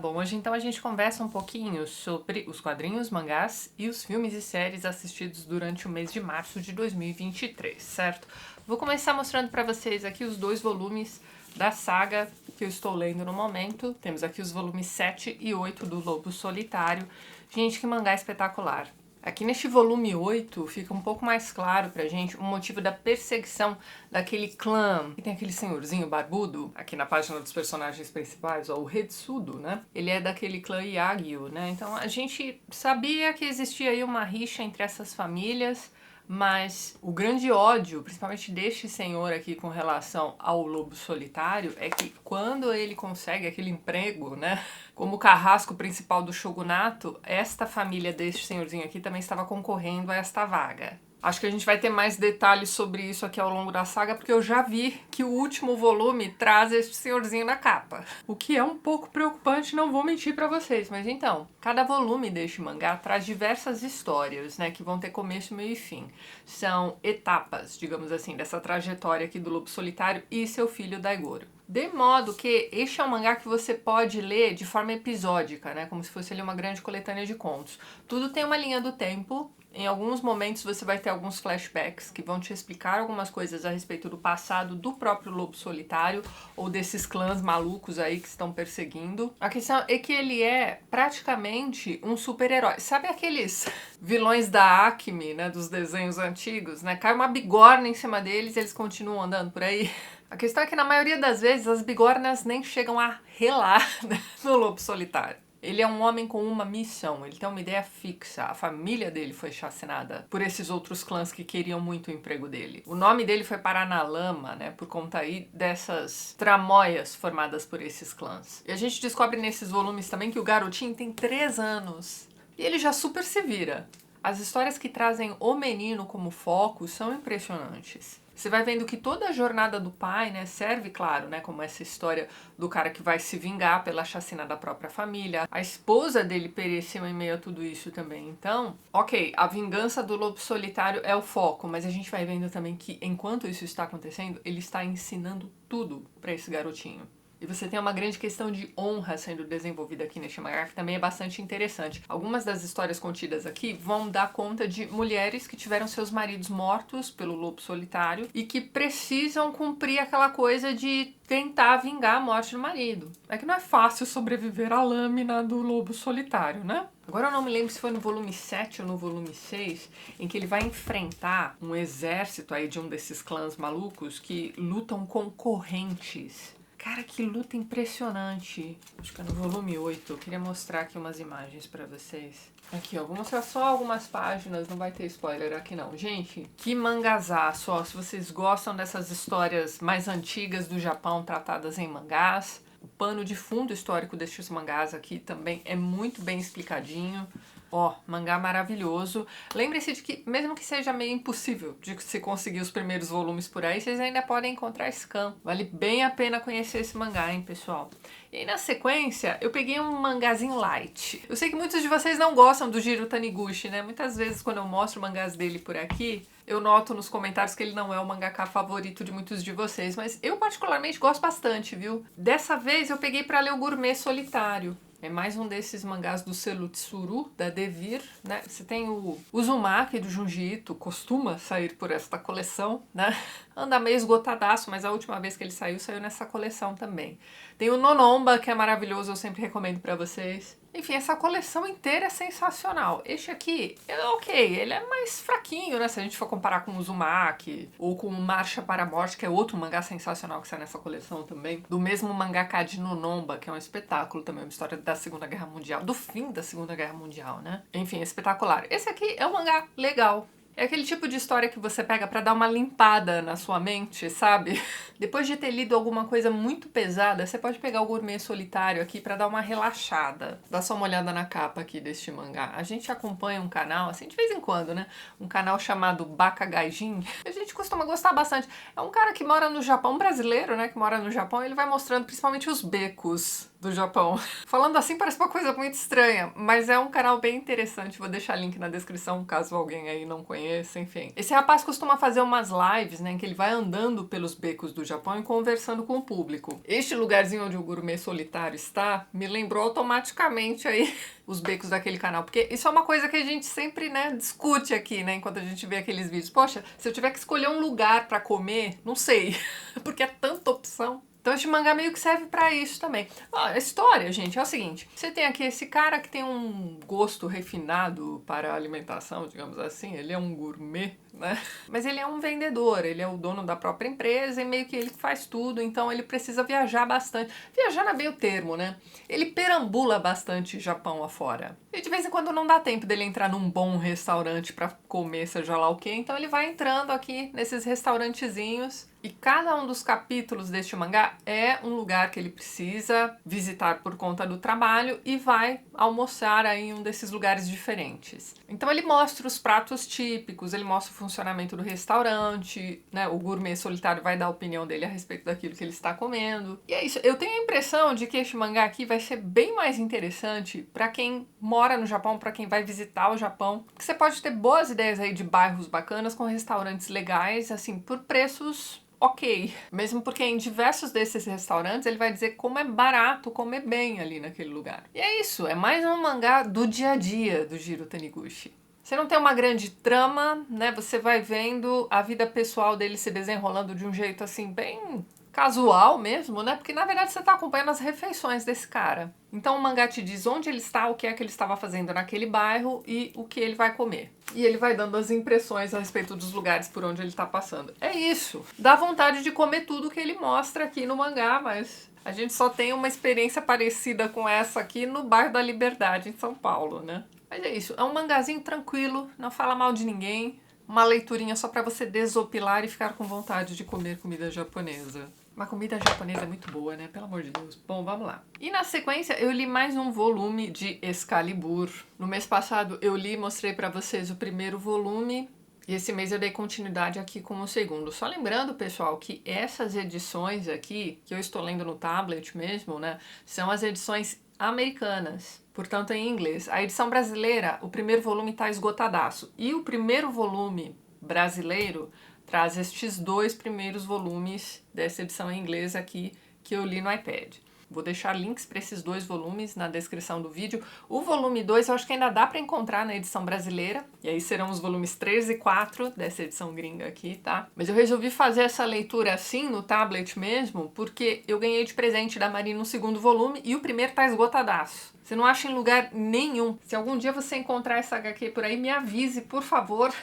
bom, hoje então a gente conversa um pouquinho sobre os quadrinhos, mangás e os filmes e séries assistidos durante o mês de março de 2023, certo? Vou começar mostrando pra vocês aqui os 2 volumes da saga que eu estou lendo no momento. Temos aqui os volumes 7 e 8 do Lobo Solitário. Gente, que mangá espetacular! Aqui neste volume 8 fica um pouco mais claro pra gente o motivo da perseguição daquele clã que tem aquele senhorzinho barbudo. Aqui na página dos personagens principais, ó, o Retsudo, né? Ele é daquele clã Yagyu, né? Então a gente sabia que existia aí uma rixa entre essas famílias, mas o grande ódio, principalmente deste senhor aqui com relação ao Lobo Solitário, é que quando ele consegue aquele emprego, né, como carrasco principal do shogunato, esta família deste senhorzinho aqui também estava concorrendo a esta vaga. Acho que a gente vai ter mais detalhes sobre isso aqui ao longo da saga, porque eu já vi que o último volume traz este senhorzinho na capa. O que é um pouco preocupante, não vou mentir pra vocês. Mas então, cada volume deste mangá traz diversas histórias, né, que vão ter começo, meio e fim. São etapas, digamos assim, dessa trajetória aqui do Lobo Solitário e seu filho Daigoro. De modo que este é um mangá que você pode ler de forma episódica, né, como se fosse ali uma grande coletânea de contos. Tudo tem uma linha do tempo. Em alguns momentos você vai ter alguns flashbacks que vão te explicar algumas coisas a respeito do passado do próprio Lobo Solitário ou desses clãs malucos aí que estão perseguindo. A questão é que ele é praticamente um super-herói. Sabe aqueles vilões da Acme, né, dos desenhos antigos, né? Cai uma bigorna em cima deles e eles continuam andando por aí. A questão é que na maioria das vezes as bigornas nem chegam a relar, né, no Lobo Solitário. Ele é um homem com uma missão, ele tem uma ideia fixa. A família dele foi chacinada por esses outros clãs que queriam muito o emprego dele. O nome dele foi parar na lama, né, por conta aí dessas tramóias formadas por esses clãs. E a gente descobre nesses volumes também que o garotinho tem 3 anos. E ele já super se vira. As histórias que trazem o menino como foco são impressionantes. Você vai vendo que toda a jornada do pai, né, serve, claro, né, como essa história do cara que vai se vingar pela chacina da própria família. A esposa dele pereceu em meio a tudo isso também. Então, ok, a vingança do Lobo Solitário é o foco, mas a gente vai vendo também que enquanto isso está acontecendo, ele está ensinando tudo para esse garotinho. E você tem uma grande questão de honra sendo desenvolvida aqui neste mangá, que também é bastante interessante. Algumas das histórias contidas aqui vão dar conta de mulheres que tiveram seus maridos mortos pelo Lobo Solitário e que precisam cumprir aquela coisa de tentar vingar a morte do marido. É que não é fácil sobreviver à lâmina do Lobo Solitário, né? Agora eu não me lembro se foi no volume 7 ou no volume 6, em que ele vai enfrentar um exército aí de um desses clãs malucos que lutam com correntes. Cara, que luta impressionante. Acho que é no volume 8. Eu queria mostrar aqui umas imagens pra vocês. Aqui, ó. Vou mostrar só algumas páginas. Não vai ter spoiler aqui, não. Gente, que mangazaço, ó. Se vocês gostam dessas histórias mais antigas do Japão tratadas em mangás, o pano de fundo histórico destes mangás aqui também é muito bem explicadinho. Ó, mangá maravilhoso. Lembre-se de que, mesmo que seja meio impossível de se conseguir os primeiros volumes por aí, vocês ainda podem encontrar scan. Vale bem a pena conhecer esse mangá, hein, pessoal? E aí, na sequência, eu peguei um mangazinho light. Eu sei que muitos de vocês não gostam do Jiro Taniguchi, né? Muitas vezes, quando eu mostro mangás dele por aqui, eu noto nos comentários que ele não é o mangaka favorito de muitos de vocês, mas eu particularmente gosto bastante, viu? Dessa vez eu peguei pra ler o Gourmet Solitário. É mais um desses mangás do selo Tsuru, da Devir, né? Você tem o Uzumaki do Junji Ito, costuma sair por esta coleção, né? Anda meio esgotadaço, mas a última vez que ele saiu, saiu nessa coleção também. Tem o Nonomba, que é maravilhoso, eu sempre recomendo pra vocês. Enfim, essa coleção inteira é sensacional. Este aqui, ok, ele é mais fraquinho, né? Se a gente for comparar com o Uzumaki ou com o Marcha para a Morte, que é outro mangá sensacional que sai nessa coleção também. Do mesmo mangaka de Nonomba, que é um espetáculo também, uma história da Segunda Guerra Mundial, do fim da Segunda Guerra Mundial, né? Enfim, espetacular. Esse aqui é um mangá legal. É aquele tipo de história que você pega pra dar uma limpada na sua mente, sabe? Depois de ter lido alguma coisa muito pesada, você pode pegar o Gourmet Solitário aqui pra dar uma relaxada. Dá só uma olhada na capa aqui deste mangá. A gente acompanha um canal, assim, de vez em quando, né? Um canal chamado Baka Gaijin. A gente costuma gostar bastante. É um cara que mora no Japão, um brasileiro, né? Que mora no Japão, ele vai mostrando principalmente os becos do Japão. Falando assim parece uma coisa muito estranha, mas é um canal bem interessante. Vou deixar link na descrição caso alguém aí não conheça, enfim. Esse rapaz costuma fazer umas lives, né, em que ele vai andando pelos becos do Japão e conversando com o público. Este lugarzinho onde o Gourmet Solitário está me lembrou automaticamente aí os becos daquele canal, porque isso é uma coisa que a gente sempre, né, discute aqui, né, enquanto a gente vê aqueles vídeos. Poxa, se eu tiver que escolher um lugar pra comer, não sei, porque é tanta opção. Então este mangá meio que serve pra isso também. Ó, a história, gente, é o seguinte. Você tem aqui esse cara que tem um gosto refinado para a alimentação, digamos assim. Ele é um gourmet, né? Mas ele é um vendedor, ele é o dono da própria empresa e meio que ele faz tudo, então ele precisa viajar bastante. Viajar não é bem o termo, né? Ele perambula bastante Japão afora. E de vez em quando não dá tempo dele entrar num bom restaurante pra comer, seja lá o quê. Então ele vai entrando aqui nesses restaurantezinhos. E cada um dos capítulos deste mangá é um lugar que ele precisa visitar por conta do trabalho e vai almoçar aí em um desses lugares diferentes. Então ele mostra os pratos típicos, ele mostra o funcionamento do restaurante, né? O Gourmet Solitário vai dar a opinião dele a respeito daquilo que ele está comendo. E é isso. Eu tenho a impressão de que este mangá aqui vai ser bem mais interessante para quem mora no Japão, para quem vai visitar o Japão. Porque você pode ter boas ideias aí de bairros bacanas com restaurantes legais, assim, por preços ok. Mesmo porque em diversos desses restaurantes ele vai dizer como é barato comer bem ali naquele lugar. E é isso, é mais um mangá do dia a dia do Jiro Taniguchi. Você não tem uma grande trama, né? Você vai vendo a vida pessoal dele se desenrolando de um jeito assim bem casual mesmo, né? Porque na verdade você tá acompanhando as refeições desse cara. Então o mangá te diz onde ele está, o que é que ele estava fazendo naquele bairro e o que ele vai comer. E ele vai dando as impressões a respeito dos lugares por onde ele está passando. É isso. Dá vontade de comer tudo que ele mostra aqui no mangá, mas a gente só tem uma experiência parecida com essa aqui no bairro da Liberdade, em São Paulo, né? Mas é isso. É um mangazinho tranquilo, não fala mal de ninguém. Uma leiturinha só para você desopilar e ficar com vontade de comer comida japonesa. Uma comida japonesa é muito boa, né? Pelo amor de Deus. Bom, vamos lá. E na sequência eu li mais um volume de Excalibur. No mês passado eu li e mostrei pra vocês o primeiro volume. E esse mês eu dei continuidade aqui com o segundo. Só lembrando, pessoal, que essas edições aqui, que eu estou lendo no tablet mesmo, né? São as edições americanas. Portanto, em inglês. A edição brasileira, o primeiro volume tá esgotadaço. E o primeiro volume brasileiro traz estes dois primeiros volumes dessa edição em inglês aqui que eu li no iPad. Vou deixar links para esses dois volumes na descrição do vídeo. O volume 2 eu acho que ainda dá para encontrar na edição brasileira. E aí serão os volumes 3 e 4 dessa edição gringa aqui, tá? Mas eu resolvi fazer essa leitura assim, no tablet mesmo, porque eu ganhei de presente da Marina o segundo volume e o primeiro tá esgotadaço. Você não acha em lugar nenhum. Se algum dia você encontrar essa HQ por aí, me avise, por favor.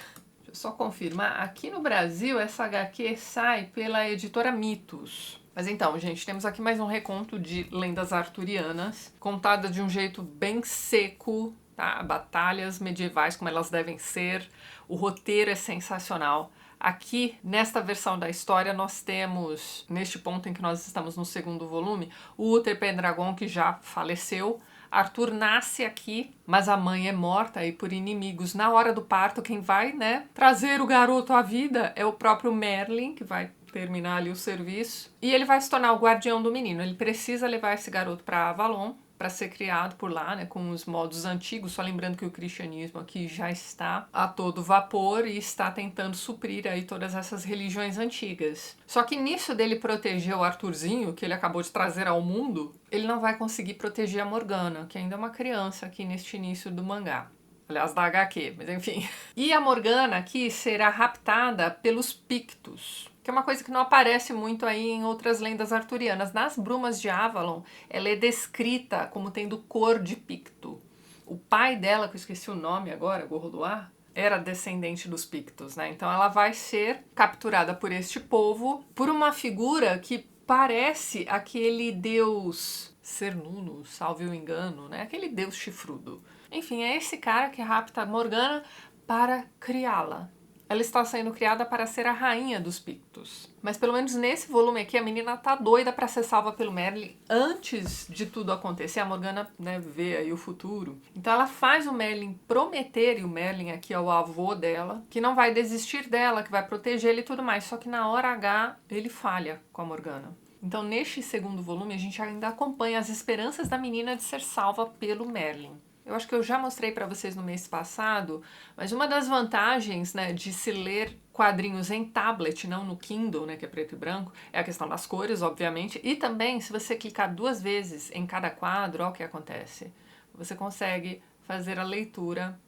Só confirmar, aqui no Brasil essa HQ sai pela editora Mitos. Mas então, gente, temos aqui mais um reconto de lendas arturianas, contada de um jeito bem seco, tá? Batalhas medievais como elas devem ser, o roteiro é sensacional. Aqui, nesta versão da história, nós temos, neste ponto em que nós estamos no segundo volume, o Uther Pendragon, que já faleceu. Arthur nasce aqui, mas a mãe é morta aí por inimigos. Na hora do parto, quem vai, né, trazer o garoto à vida é o próprio Merlin, que vai terminar ali o serviço. E ele vai se tornar o guardião do menino. Ele precisa levar esse garoto para Avalon, para ser criado por lá, né, com os modos antigos, só lembrando que o cristianismo aqui já está a todo vapor e está tentando suprir aí todas essas religiões antigas. Só que nisso dele proteger o Arthurzinho, que ele acabou de trazer ao mundo, ele não vai conseguir proteger a Morgana, que ainda é uma criança aqui neste início do mangá. Aliás, da HQ, mas enfim. E a Morgana aqui será raptada pelos Pictos, que é uma coisa que não aparece muito aí em outras lendas arturianas. Nas Brumas de Avalon, ela é descrita como tendo cor de Picto. O pai dela, que eu esqueci o nome agora, Gorrodoar, era descendente dos Pictos, né? Então ela vai ser capturada por este povo, por uma figura que parece aquele deus Cernunno, salve o engano, né? Aquele deus chifrudo. Enfim, é esse cara que rapta a Morgana para criá-la. Ela está sendo criada para ser a rainha dos Pictos. Mas pelo menos nesse volume aqui, a menina tá doida para ser salva pelo Merlin antes de tudo acontecer. A Morgana, né, vê aí o futuro. Então ela faz o Merlin prometer, e o Merlin aqui é o avô dela, que não vai desistir dela, que vai proteger ele e tudo mais. Só que na hora H, ele falha com a Morgana. Então, neste segundo volume, a gente ainda acompanha as esperanças da menina de ser salva pelo Merlin. Eu acho que eu já mostrei para vocês no mês passado, mas uma das vantagens, né, de se ler quadrinhos em tablet, não no Kindle, né, que é preto e branco, é a questão das cores, obviamente, e também, se você clicar 2 vezes em cada quadro, olha o que acontece. Você consegue fazer a leitura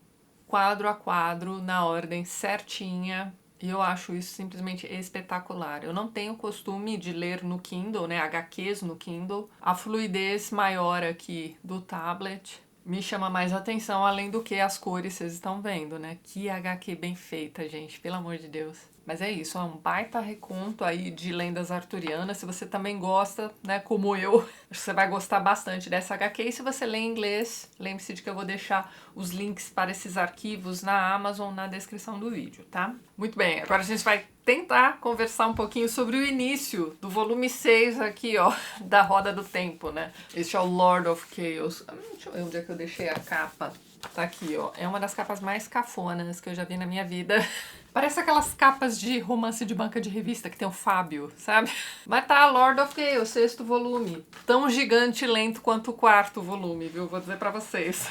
quadro a quadro, na ordem certinha, e eu acho isso simplesmente espetacular. Eu não tenho costume de ler no Kindle, né, HQs no Kindle. A fluidez maior aqui do tablet me chama mais atenção, além do que as cores vocês estão vendo, né? Que HQ bem feita, gente, pelo amor de Deus. Mas é isso, é um baita reconto aí de lendas arturianas. Se você também gosta, né, como eu, acho que você vai gostar bastante dessa HQ. E se você lê em inglês, lembre-se de que eu vou deixar os links para esses arquivos na Amazon na descrição do vídeo, tá? Muito bem, agora a gente vai tentar conversar um pouquinho sobre o início do volume 6 aqui, ó, da Roda do Tempo, né? Este é o Lord of Chaos. Deixa eu ver onde é que eu deixei a capa. Tá aqui, ó. É uma das capas mais cafonas que eu já vi na minha vida. Parece aquelas capas de romance de banca de revista que tem o Fábio, sabe? Mas tá, Lord of Chaos, 6º volume. Tão gigante e lento quanto o 4º volume, viu? Vou dizer pra vocês.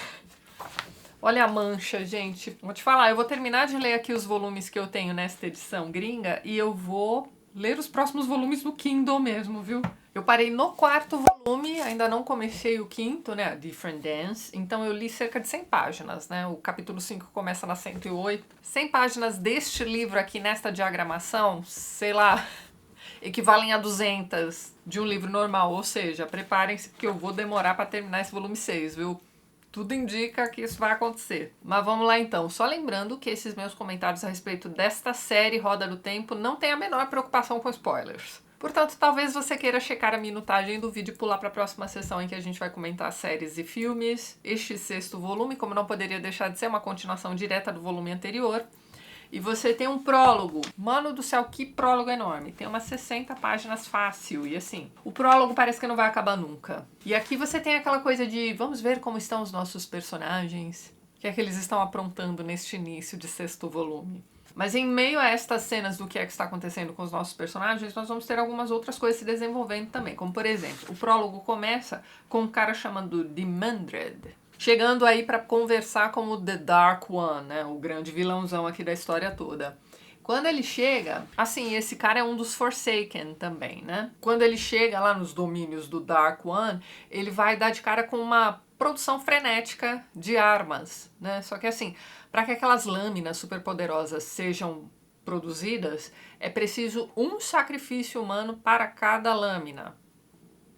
Olha a mancha, gente. Vou te falar, eu vou terminar de ler aqui os volumes que eu tenho nesta edição gringa e eu vou ler os próximos volumes no Kindle mesmo, viu? Eu parei no 4º volume, ainda não comecei o 5º, né, Different Dance, então eu li cerca de 100 páginas, né, o capítulo 5 começa na 108. 100 páginas deste livro aqui nesta diagramação, sei lá, equivalem a 200 de um livro normal, ou seja, preparem-se porque eu vou demorar para terminar esse volume 6, viu? Tudo indica que isso vai acontecer. Mas vamos lá então. Só lembrando que esses meus comentários a respeito desta série Roda do Tempo não tem a menor preocupação com spoilers. Portanto, talvez você queira checar a minutagem do vídeo e pular para a próxima sessão em que a gente vai comentar séries e filmes. Este 6º volume, como não poderia deixar de ser, uma continuação direta do volume anterior. E você tem um prólogo. Mano do céu, que prólogo enorme. Tem umas 60 páginas fácil. E assim, o prólogo parece que não vai acabar nunca. E aqui você tem aquela coisa de vamos ver como estão os nossos personagens. O que é que eles estão aprontando neste início de 6º volume. Mas em meio a estas cenas do que é que está acontecendo com os nossos personagens, nós vamos ter algumas outras coisas se desenvolvendo também. Como por exemplo, o prólogo começa com um cara chamado Dimandred. Chegando aí para conversar com o The Dark One, né, o grande vilãozão aqui da história toda. Quando ele chega, assim, esse cara é um dos Forsaken também, né? Quando ele chega lá nos domínios do Dark One, ele vai dar de cara com uma produção frenética de armas, né? Só que assim, para que aquelas lâminas superpoderosas sejam produzidas, é preciso um sacrifício humano para cada lâmina.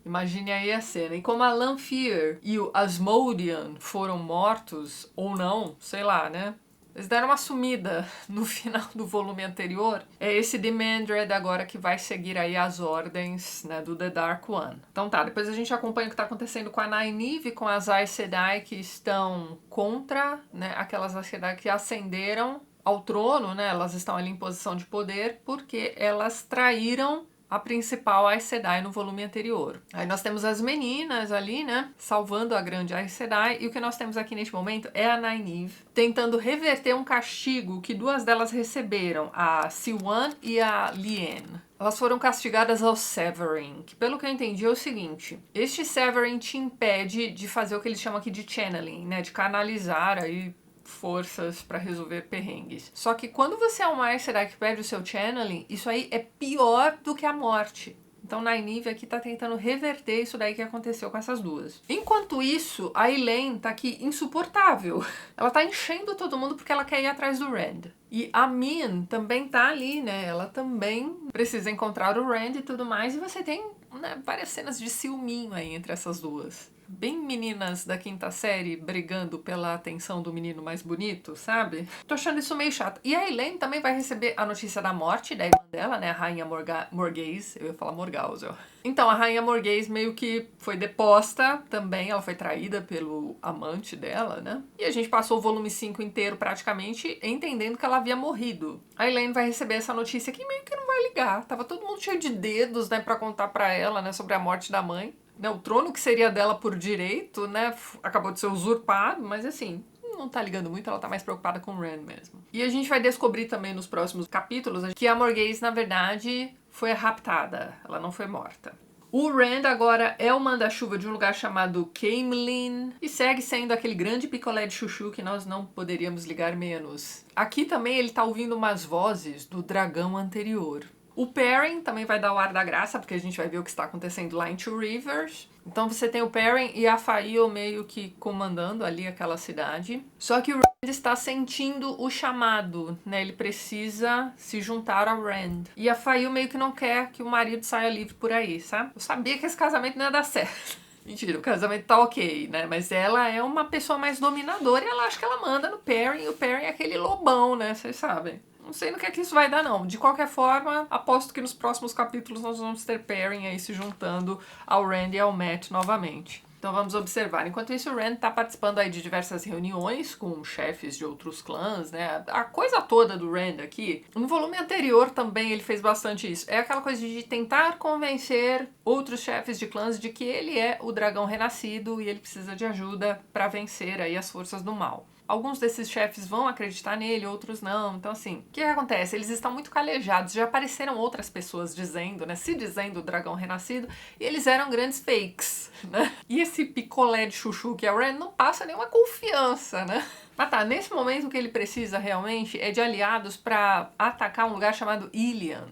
Imagine aí a cena. E como a Lanfear e o Asmodean foram mortos, ou não, sei lá, né? Eles deram uma sumida no final do volume anterior. É esse Dimandred agora que vai seguir aí as ordens, né, do The Dark One. Então tá, depois a gente acompanha o que está acontecendo com a Nynaeve e com as Aes Sedai que estão contra, né, aquelas Aes Sedai que ascenderam ao trono, né? Elas estão ali em posição de poder porque elas traíram a principal Aes Sedai no volume anterior. Aí nós temos as meninas ali, né, salvando a grande Aes Sedai, e o que nós temos aqui neste momento é a Nynaeve tentando reverter um castigo que 2 delas receberam, a Siwan e a Liane. Elas foram castigadas ao Severin, que pelo que eu entendi é o seguinte, este Severin te impede de fazer o que eles chamam aqui de channeling, né, de canalizar aí forças para resolver perrengues. Só que quando você é uma Aes Sedai que perde o seu channeling, isso aí é pior do que a morte. Então Nynaeve aqui tá tentando reverter isso daí que aconteceu com essas 2. Enquanto isso, a Elayne tá aqui insuportável. Ela tá enchendo todo mundo porque ela quer ir atrás do Rand. E a Min também tá ali, né? Ela também precisa encontrar o Rand e tudo mais. E você tem, né, várias cenas de ciúminho aí entre essas 2. Bem meninas da 5ª série brigando pela atenção do menino mais bonito, sabe? Tô achando isso meio chato. E a Elayne também vai receber a notícia da morte da irmã dela, né? A Rainha Morghese. Eu ia falar Morgause, ó. Então, a Rainha Morghese meio que foi deposta também. Ela foi traída pelo amante dela, né? E a gente passou o volume 5 inteiro praticamente entendendo que ela havia morrido. A Elayne vai receber essa notícia que meio que não vai ligar. Tava todo mundo cheio de dedos, né? Pra contar pra ela, né? Sobre a morte da mãe. O trono que seria dela por direito, né, acabou de ser usurpado, mas assim, não tá ligando muito, ela tá mais preocupada com o Rand mesmo. E a gente vai descobrir também nos próximos capítulos que a Morghese, na verdade, foi raptada, ela não foi morta. O Rand agora é o manda-chuva de um lugar chamado Caemlyn e segue sendo aquele grande picolé de chuchu que nós não poderíamos ligar menos. Aqui também ele tá ouvindo umas vozes do dragão anterior. O Perrin também vai dar o ar da graça, porque a gente vai ver o que está acontecendo lá em Two Rivers. Então você tem o Perrin e a Faíl meio que comandando ali aquela cidade. Só que o Rand está sentindo o chamado, né? Ele precisa se juntar ao Rand. E a Faíl meio que não quer que o marido saia livre por aí, sabe? Eu sabia que esse casamento não ia dar certo. Mentira, o casamento tá ok, né? Mas ela é uma pessoa mais dominadora e ela acha que ela manda no Perrin. E o Perrin é aquele lobão, né? Vocês sabem. Não sei no que é que isso vai dar, não. De qualquer forma, aposto que nos próximos capítulos nós vamos ter Perrin aí se juntando ao Rand e ao Mat novamente. Então vamos observar. Enquanto isso, o Rand tá participando aí de diversas reuniões com chefes de outros clãs, né? A coisa toda do Rand aqui, no volume anterior também ele fez bastante isso. É aquela coisa de tentar convencer outros chefes de clãs de que ele é o dragão renascido e ele precisa de ajuda para vencer aí as forças do mal. Alguns desses chefes vão acreditar nele, outros não. Então, assim, o que acontece? Eles estão muito calejados. Já apareceram outras pessoas dizendo, né? Se dizendo o dragão renascido. E eles eram grandes fakes, né? E esse picolé de chuchu que é o Rand não passa nenhuma confiança, né? Mas tá, nesse momento o que ele precisa realmente é de aliados para atacar um lugar chamado Ilian.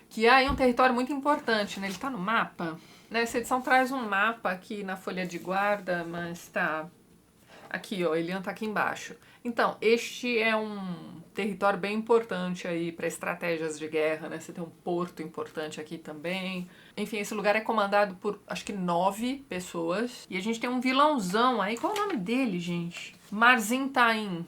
Que é aí um território muito importante, né? Ele tá no mapa. Essa edição traz um mapa aqui na folha de guarda, mas tá... Aqui, ó, Ilian tá aqui embaixo. Então, este é um território bem importante aí para estratégias de guerra, né? Você tem um porto importante aqui também. Enfim, esse lugar é comandado por, acho que 9 pessoas. E a gente tem um vilãozão aí. Qual é o nome dele, gente? Marzin Taim.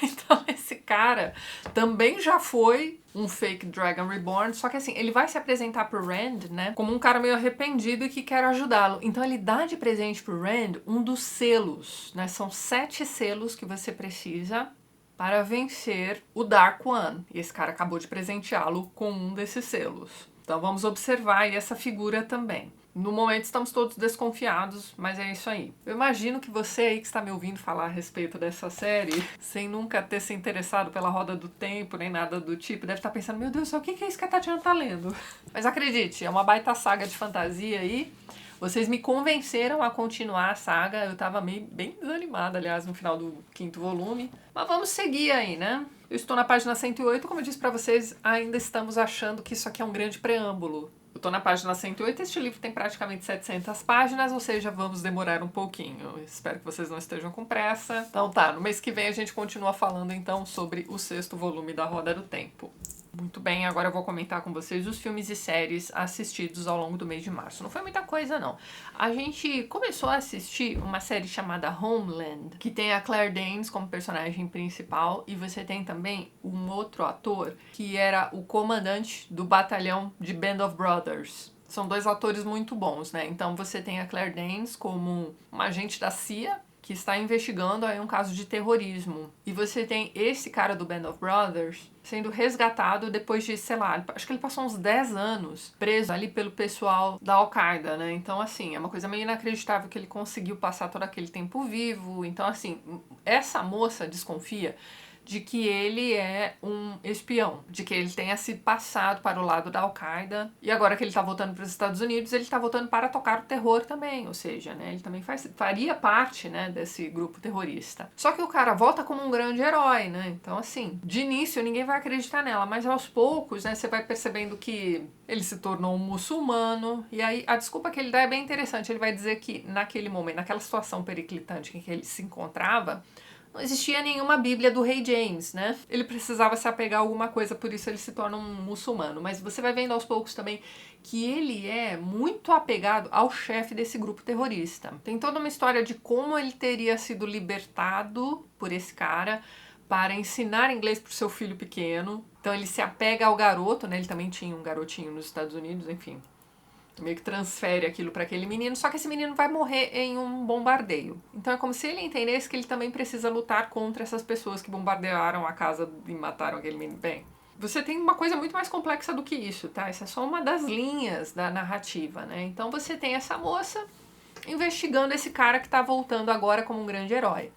Então, esse cara também já foi um fake Dragon Reborn, só que assim, ele vai se apresentar pro Rand, né, como um cara meio arrependido e que quer ajudá-lo. Então ele dá de presente pro Rand um dos selos, né, são 7 selos que você precisa para vencer o Dark One. E esse cara acabou de presenteá-lo com um desses selos. Então vamos observar aí essa figura também. No momento estamos todos desconfiados, mas é isso aí. Eu imagino que você aí que está me ouvindo falar a respeito dessa série, sem nunca ter se interessado pela Roda do Tempo, nem nada do tipo, deve estar pensando, meu Deus do céu, o que é isso que a Tatiana tá lendo? Mas acredite, é uma baita saga de fantasia aí. Vocês me convenceram a continuar a saga, eu tava bem desanimada, aliás, no final do 5º volume. Mas vamos seguir aí, né? Eu estou na página 108, como eu disse pra vocês, ainda estamos achando que isso aqui é um grande preâmbulo. Eu tô na página 108, este livro tem praticamente 700 páginas, ou seja, vamos demorar um pouquinho. Espero que vocês não estejam com pressa. Então tá, no mês que vem a gente continua falando então sobre o 6º volume da Roda do Tempo. Muito bem, agora eu vou comentar com vocês os filmes e séries assistidos ao longo do mês de março. Não foi muita coisa, não. A gente começou a assistir uma série chamada Homeland, que tem a Claire Danes como personagem principal, e você tem também um outro ator que era o comandante do batalhão de Band of Brothers. São 2 atores muito bons, né? Então você tem a Claire Danes como uma agente da CIA, que está investigando aí um caso de terrorismo. E você tem esse cara do Band of Brothers sendo resgatado depois de, sei lá, acho que ele passou uns 10 anos preso ali pelo pessoal da Al-Qaeda, né? Então, assim, é uma coisa meio inacreditável que ele conseguiu passar todo aquele tempo vivo. Então, assim, essa moça desconfia de que ele é um espião, de que ele tenha se passado para o lado da Al-Qaeda, e agora que ele está voltando para os Estados Unidos, ele está voltando para tocar o terror também, ou seja, né, ele também faria parte, né, desse grupo terrorista. Só que o cara volta como um grande herói, né, então assim, de início ninguém vai acreditar nela, mas aos poucos, né, você vai percebendo que ele se tornou um muçulmano, e aí a desculpa que ele dá é bem interessante, ele vai dizer que naquele momento, naquela situação periclitante em que ele se encontrava, não existia nenhuma Bíblia do Rei James, né? Ele precisava se apegar a alguma coisa, por isso ele se torna um muçulmano. Mas você vai vendo aos poucos também que ele é muito apegado ao chefe desse grupo terrorista. Tem toda uma história de como ele teria sido libertado por esse cara para ensinar inglês para o seu filho pequeno. Então ele se apega ao garoto, né? Ele também tinha um garotinho nos Estados Unidos, enfim. Meio que transfere aquilo para aquele menino, só que esse menino vai morrer em um bombardeio. Então é como se ele entendesse que ele também precisa lutar contra essas pessoas que bombardearam a casa e mataram aquele menino. Bem, você tem uma coisa muito mais complexa do que isso, tá? Essa é só uma das linhas da narrativa, né? Então você tem essa moça investigando esse cara que tá voltando agora como um grande herói.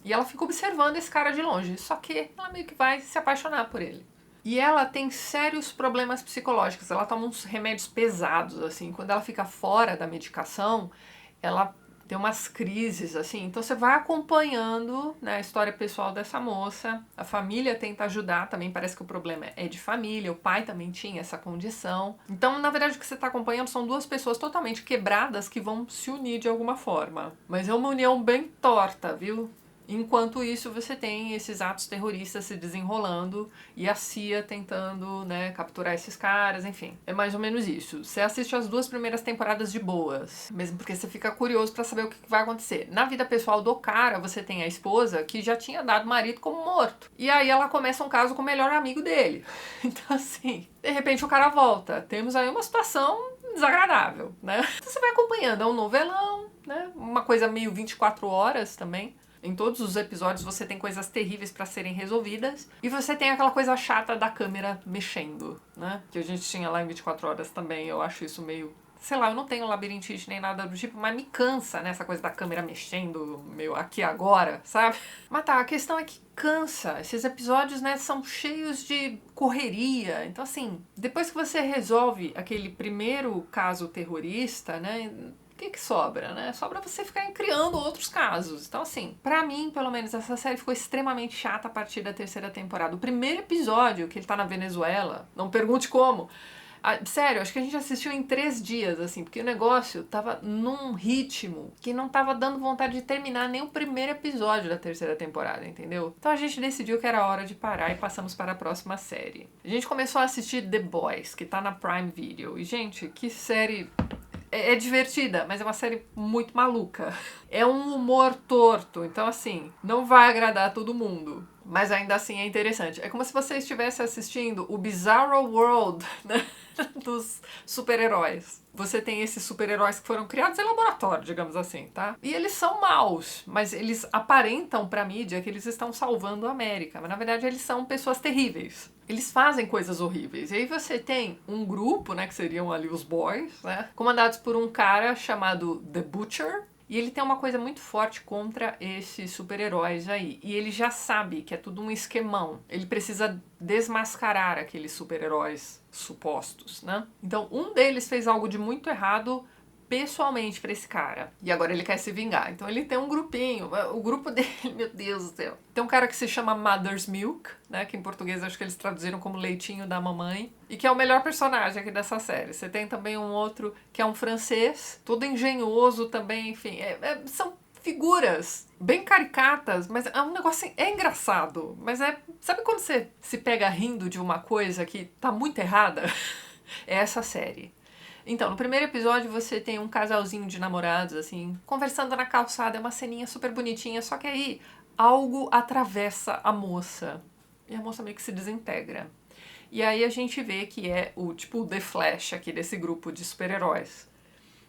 E ela fica observando esse cara de longe, só que ela meio que vai se apaixonar por ele. E ela tem sérios problemas psicológicos. Ela toma uns remédios pesados, assim. Quando ela fica fora da medicação, ela tem umas crises, assim. Então você vai acompanhando, né, a história pessoal dessa moça. A família tenta ajudar também. Parece que o problema é de família. O pai também tinha essa condição. Então, na verdade, o que você está acompanhando são duas pessoas totalmente quebradas que vão se unir de alguma forma. Mas é uma união bem torta, viu? Enquanto isso, você tem esses atos terroristas se desenrolando e a CIA tentando, né, capturar esses caras, enfim. É mais ou menos isso. Você assiste as 2 primeiras temporadas de boas, mesmo porque você fica curioso pra saber o que vai acontecer. Na vida pessoal do cara, você tem a esposa que já tinha dado o marido como morto. E aí ela começa um caso com o melhor amigo dele. Então, assim, de repente o cara volta. Temos aí uma situação desagradável, né? Então você vai acompanhando. É um novelão, né? Uma coisa meio 24 horas também. Em todos os episódios você tem coisas terríveis pra serem resolvidas. E você tem aquela coisa chata da câmera mexendo, né? Que a gente tinha lá em 24 horas também. Eu acho isso meio... Sei lá, eu não tenho labirintite nem nada do tipo, mas me cansa, né? Essa coisa da câmera mexendo, meio aqui agora, sabe? Mas tá, a questão é que cansa. Esses episódios, né, são cheios de correria. Então, assim, depois que você resolve aquele primeiro caso terrorista, né... O que sobra, né? Sobra você ficar criando outros casos. Então, assim, pra mim, pelo menos, essa série ficou extremamente chata a partir da 3ª temporada. O primeiro episódio, que ele tá na Venezuela, não pergunte como. Sério, acho que a gente assistiu em 3 dias, assim, porque o negócio tava num ritmo que não tava dando vontade de terminar nem o primeiro episódio da 3ª temporada, entendeu? Então a gente decidiu que era hora de parar e passamos para a próxima série. A gente começou a assistir The Boys, que tá na Prime Video. E, gente, que série... É divertida, mas é uma série muito maluca. É um humor torto, então assim, não vai agradar todo mundo. Mas ainda assim é interessante. É como se você estivesse assistindo o Bizarro World, né, dos super-heróis. Você tem esses super-heróis que foram criados em laboratório, digamos assim, tá? E eles são maus, mas eles aparentam pra mídia que eles estão salvando a América. Mas na verdade eles são pessoas terríveis. Eles fazem coisas horríveis. E aí você tem um grupo, né, que seriam ali os boys, né, comandados por um cara chamado The Butcher. E ele tem uma coisa muito forte contra esses super-heróis aí. E ele já sabe que é tudo um esquemão. Ele precisa desmascarar aqueles super-heróis supostos, né? Então, um deles fez algo de muito errado pessoalmente pra esse cara. E agora ele quer se vingar. Então ele tem um grupinho. O grupo dele, meu Deus do céu. Tem um cara que se chama Mother's Milk, né? Que em português acho que eles traduziram como leitinho da mamãe. E que é o melhor personagem aqui dessa série. Você tem também um outro que é um francês, todo engenhoso também, enfim. São figuras bem caricatas, mas é um negócio assim, é engraçado. Mas é... Sabe quando você se pega rindo de uma coisa que tá muito errada? É essa série. Então, no primeiro episódio você tem um casalzinho de namorados, assim, conversando na calçada, é uma ceninha super bonitinha, só que aí algo atravessa a moça. E a moça meio que se desintegra. E aí a gente vê que é o tipo The Flash aqui desse grupo de super-heróis,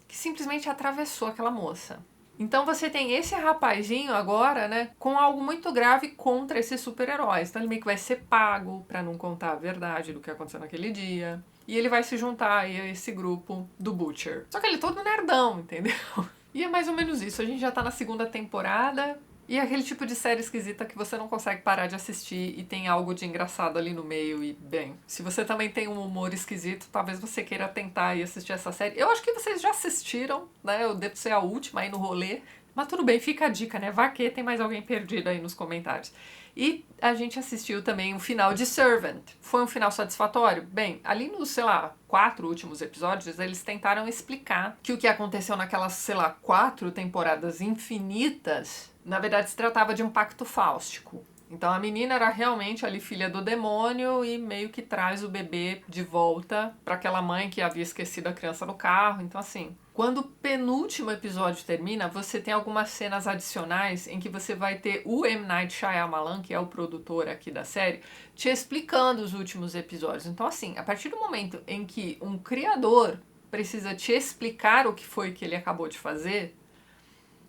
que simplesmente atravessou aquela moça. Então você tem esse rapazinho agora, né, com algo muito grave contra esses super-heróis. Então ele meio que vai ser pago pra não contar a verdade do que aconteceu naquele dia. E ele vai se juntar aí a esse grupo do Butcher. Só que ele é todo nerdão, entendeu? E é mais ou menos isso. A gente já tá na 2ª temporada. E é aquele tipo de série esquisita que você não consegue parar de assistir e tem algo de engraçado ali no meio. E, bem, se você também tem um humor esquisito, talvez você queira tentar ir assistir essa série. Eu acho que vocês já assistiram, né? Eu devo ser a última aí no rolê. Mas tudo bem, fica a dica, né? Vá que tem mais alguém perdido aí nos comentários. E a gente assistiu também o final de Servant. Foi um final satisfatório? Bem, ali nos, sei lá, 4 últimos episódios, eles tentaram explicar que o que aconteceu naquelas, sei lá, 4 temporadas infinitas, na verdade se tratava de um pacto fáustico. Então a menina era realmente ali filha do demônio e meio que traz o bebê de volta para aquela mãe que havia esquecido a criança no carro. Então assim, quando o penúltimo episódio termina, você tem algumas cenas adicionais em que você vai ter o M. Night Shyamalan, que é o produtor aqui da série, te explicando os últimos episódios. Então assim, a partir do momento em que um criador precisa te explicar o que foi que ele acabou de fazer,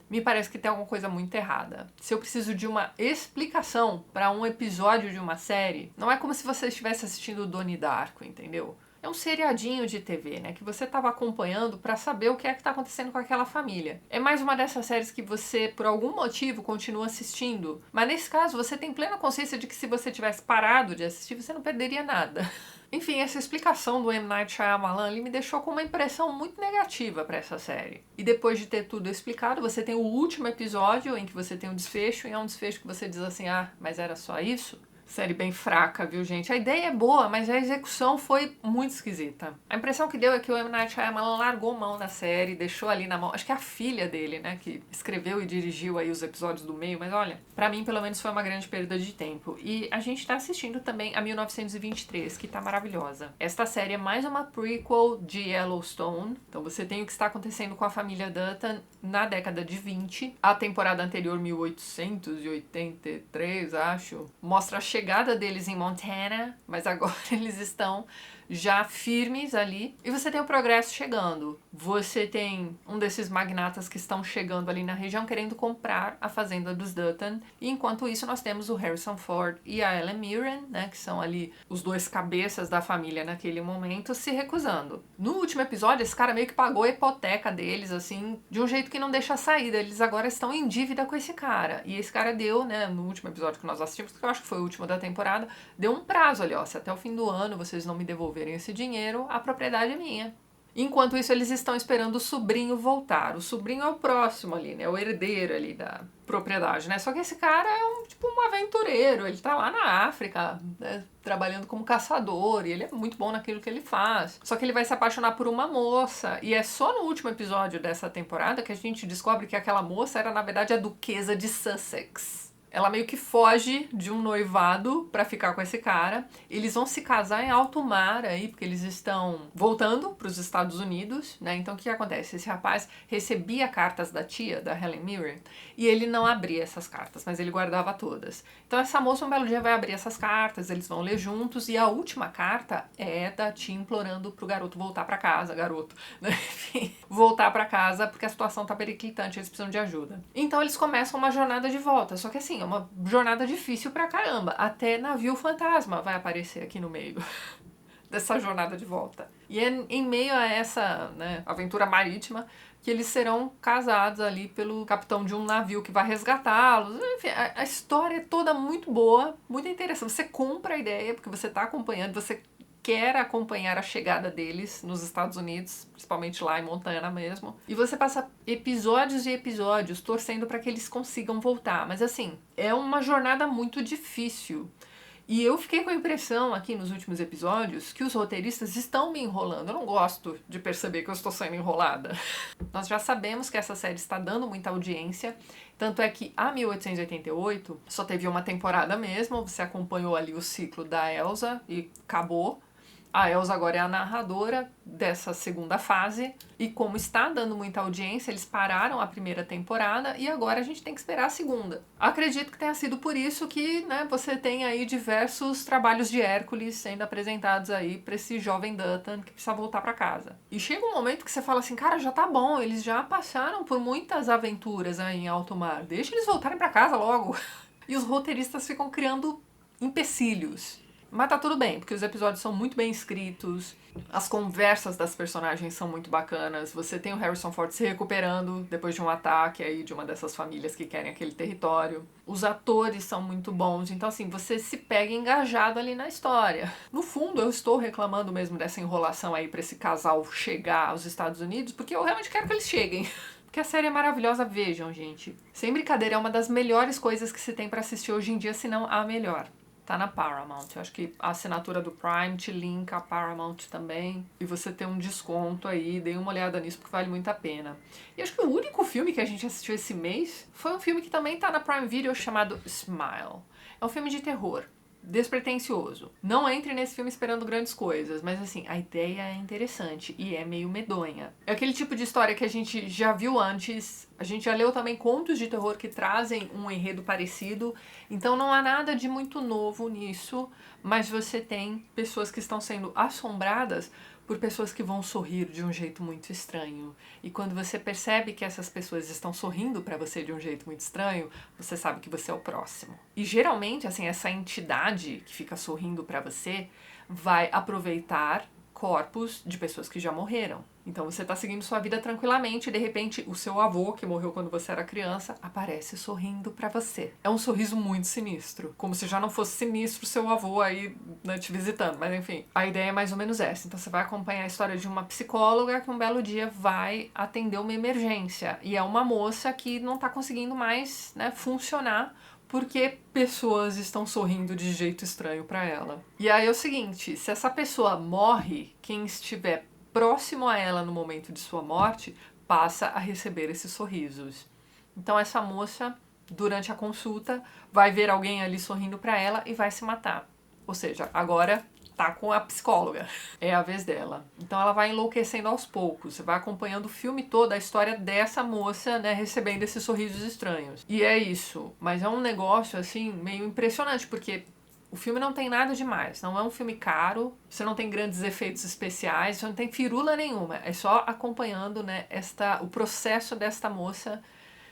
me parece que tem alguma coisa muito errada. Se eu preciso de uma explicação para um episódio de uma série, não é como se você estivesse assistindo Donnie Darko, entendeu? é um seriadinho de TV, né? Que você tava acompanhando pra saber o que é que tá acontecendo com aquela família. É mais uma dessas séries que você, por algum motivo, continua assistindo. Mas nesse caso, você tem plena consciência de que se você tivesse parado de assistir, você não perderia nada. Enfim, essa explicação do M. Night Shyamalan ali me deixou com uma impressão muito negativa pra essa série. E depois de ter tudo explicado, você tem o último episódio em que você tem um desfecho, e é um desfecho que você diz assim, ah, mas era só isso? Série bem fraca, viu, gente? A ideia é boa, mas a execução foi muito esquisita. A impressão que deu é que o M. Night Shyamalan largou mão da série, deixou ali na mão... Acho que é a filha dele, né, que escreveu e dirigiu aí os episódios do meio, mas olha, pra mim, pelo menos, foi uma grande perda de tempo. E a gente tá assistindo também a 1923, que tá maravilhosa. Esta série é mais uma prequel de Yellowstone, então você tem o que está acontecendo com a família Dutton na década de 20. A temporada anterior, 1883, acho, mostra a chegada deles em Montana, mas agora eles estão já firmes ali. E você tem o progresso chegando. Você tem um desses magnatas que estão chegando ali na região querendo comprar a fazenda dos Dutton. E enquanto isso nós temos o Harrison Ford e a Helen Mirren, né, que são ali os dois cabeças da família naquele momento, se recusando. No último episódio, esse cara meio que pagou a hipoteca deles, assim, de um jeito que não deixa a saída. Eles agora estão em dívida com esse cara. E esse cara deu, né, no último episódio que nós assistimos, que eu acho que foi o último da temporada, deu um prazo ali, ó, se até o fim do ano vocês não me devolverem esse dinheiro, a propriedade é minha. Enquanto isso, eles estão esperando o sobrinho voltar. O sobrinho é o próximo ali, né? O herdeiro ali da propriedade, né? Só que esse cara é um aventureiro. Ele tá lá na África, né, trabalhando como caçador. E ele é muito bom naquilo que ele faz. Só que ele vai se apaixonar por uma moça. E é só no último episódio dessa temporada que a gente descobre que aquela moça era, na verdade, a duquesa de Sussex. Ela meio que foge de um noivado pra ficar com esse cara. Eles vão se casar em alto mar aí, porque eles estão voltando pros Estados Unidos, né? Então o que acontece? Esse rapaz recebia cartas da tia, da Helen Mirren, e ele não abria essas cartas, mas ele guardava todas. Então essa moça um belo dia vai abrir essas cartas, eles vão ler juntos, e a última carta é da tia implorando pro garoto voltar pra casa, né? Enfim, voltar pra casa porque a situação tá periclitante, eles precisam de ajuda. Então eles começam uma jornada de volta, só que assim, é uma jornada difícil pra caramba. Até navio fantasma vai aparecer aqui no meio dessa jornada de volta. E é em meio a essa, né, aventura marítima que eles serão casados ali pelo capitão de um navio que vai resgatá-los. Enfim, a história é toda muito boa, muito interessante. Você compra a ideia, porque você tá acompanhando, você quer acompanhar a chegada deles nos Estados Unidos, principalmente lá em Montana mesmo. E você passa episódios e episódios torcendo para que eles consigam voltar. Mas assim, é uma jornada muito difícil. E eu fiquei com a impressão aqui nos últimos episódios que os roteiristas estão me enrolando. Eu não gosto de perceber que eu estou sendo enrolada. Nós já sabemos que essa série está dando muita audiência. Tanto é que a 1888 só teve uma temporada mesmo. Você acompanhou ali o ciclo da Elsa e acabou. A Elsa agora é a narradora dessa segunda fase, e como está dando muita audiência, eles pararam a primeira temporada e agora a gente tem que esperar a segunda. Acredito que tenha sido por isso que, né, você tem aí diversos trabalhos de Hércules sendo apresentados aí pra esse jovem Dutton que precisa voltar pra casa. E chega um momento que você fala assim, cara, já tá bom, eles já passaram por muitas aventuras aí em alto mar, deixa eles voltarem pra casa logo. E os roteiristas ficam criando empecilhos. Mas tá tudo bem, porque os episódios são muito bem escritos, as conversas das personagens são muito bacanas, você tem o Harrison Ford se recuperando depois de um ataque aí de uma dessas famílias que querem aquele território. Os atores são muito bons, então assim, você se pega engajado ali na história. No fundo, eu estou reclamando mesmo dessa enrolação aí pra esse casal chegar aos Estados Unidos, porque eu realmente quero que eles cheguem. Porque a série é maravilhosa, vejam, gente. Sem brincadeira, é uma das melhores coisas que se tem pra assistir hoje em dia, se não a melhor. Tá na Paramount. Eu acho que a assinatura do Prime te linka a Paramount também. E você tem um desconto aí. Dê uma olhada nisso porque vale muito a pena. E acho que o único filme que a gente assistiu esse mês foi um filme que também tá na Prime Video chamado Smile. É um filme de terror. Despretensioso. Não entre nesse filme esperando grandes coisas, mas assim, a ideia é interessante e é meio medonha. É aquele tipo de história que a gente já viu antes, a gente já leu também contos de terror que trazem um enredo parecido, então não há nada de muito novo nisso, mas você tem pessoas que estão sendo assombradas por pessoas que vão sorrir de um jeito muito estranho. E quando você percebe que essas pessoas estão sorrindo pra você de um jeito muito estranho, você sabe que você é o próximo. E geralmente, assim, essa entidade que fica sorrindo pra você vai aproveitar corpos de pessoas que já morreram. Então você tá seguindo sua vida tranquilamente e de repente o seu avô, que morreu quando você era criança, aparece sorrindo pra você. É um sorriso muito sinistro. Como se já não fosse sinistro o seu avô aí, né, te visitando. Mas enfim, a ideia é mais ou menos essa. Então você vai acompanhar a história de uma psicóloga que um belo dia vai atender uma emergência. E é uma moça que não tá conseguindo mais, né, funcionar porque pessoas estão sorrindo de jeito estranho pra ela. E aí é o seguinte, se essa pessoa morre, quem estiver próximo a ela no momento de sua morte passa a receber esses sorrisos. Então essa moça, durante a consulta, vai ver alguém ali sorrindo pra ela e vai se matar. Ou seja, agora tá com a psicóloga. É a vez dela. Então ela vai enlouquecendo aos poucos. Você vai acompanhando o filme todo, a história dessa moça, né, recebendo esses sorrisos estranhos. E é isso. Mas é um negócio, assim, meio impressionante, porque o filme não tem nada demais. Não é um filme caro, você não tem grandes efeitos especiais, você não tem firula nenhuma. É só acompanhando, né, o processo desta moça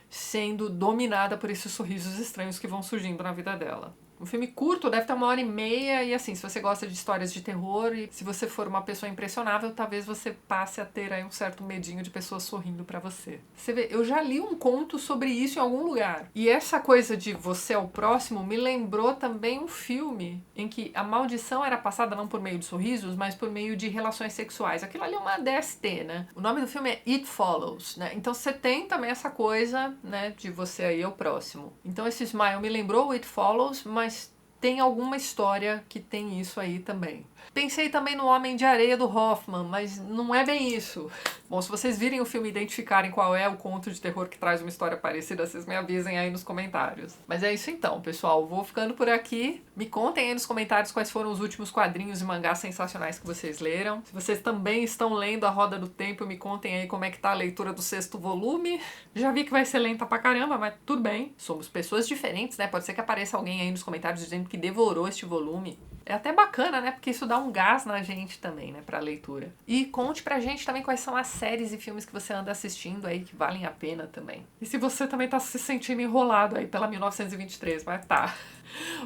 sendo dominada por esses sorrisos estranhos que vão surgindo na vida dela. Um filme curto, deve ter 1h30 e assim, se você gosta de histórias de terror e se você for uma pessoa impressionável, talvez você passe a ter aí um certo medinho de pessoas sorrindo pra você. Você vê, eu já li um conto sobre isso em algum lugar. E essa coisa de você é o próximo me lembrou também um filme em que a maldição era passada não por meio de sorrisos, mas por meio de relações sexuais. Aquilo ali é uma DST, né? O nome do filme é It Follows, né? Então você tem também essa coisa, né, de você aí é o próximo. Então esse Smile me lembrou It Follows, mas tem alguma história que tem isso aí também. Pensei também no Homem de Areia do Hoffman, mas não é bem isso. Bom, se vocês virem o filme e identificarem qual é o conto de terror que traz uma história parecida, vocês me avisem aí nos comentários. Mas é isso então, pessoal. Vou ficando por aqui. Me contem aí nos comentários quais foram os últimos quadrinhos e mangás sensacionais que vocês leram. Se vocês também estão lendo A Roda do Tempo, me contem aí como é que tá a leitura do 6º volume. Já vi que vai ser lenta pra caramba, mas tudo bem. Somos pessoas diferentes, né? Pode ser que apareça alguém aí nos comentários dizendo que devorou este volume. É até bacana, né? Porque isso dá um gás na gente também, né? Pra leitura. E conte pra gente também quais são as séries e filmes que você anda assistindo aí que valem a pena também. E se você também tá se sentindo enrolado aí pela 1923, vai tá.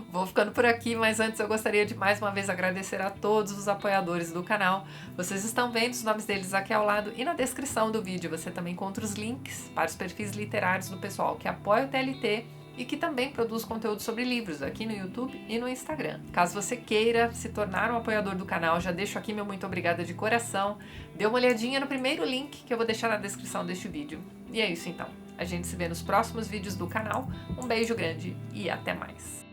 Vou ficando por aqui, mas antes eu gostaria de mais uma vez agradecer a todos os apoiadores do canal. Vocês estão vendo os nomes deles aqui ao lado e na descrição do vídeo você também encontra os links para os perfis literários do pessoal que apoia o TLT e que também produz conteúdo sobre livros aqui no YouTube e no Instagram. Caso você queira se tornar um apoiador do canal, já deixo aqui meu muito obrigada de coração. Dê uma olhadinha no primeiro link que eu vou deixar na descrição deste vídeo. E é isso então. A gente se vê nos próximos vídeos do canal. Um beijo grande e até mais.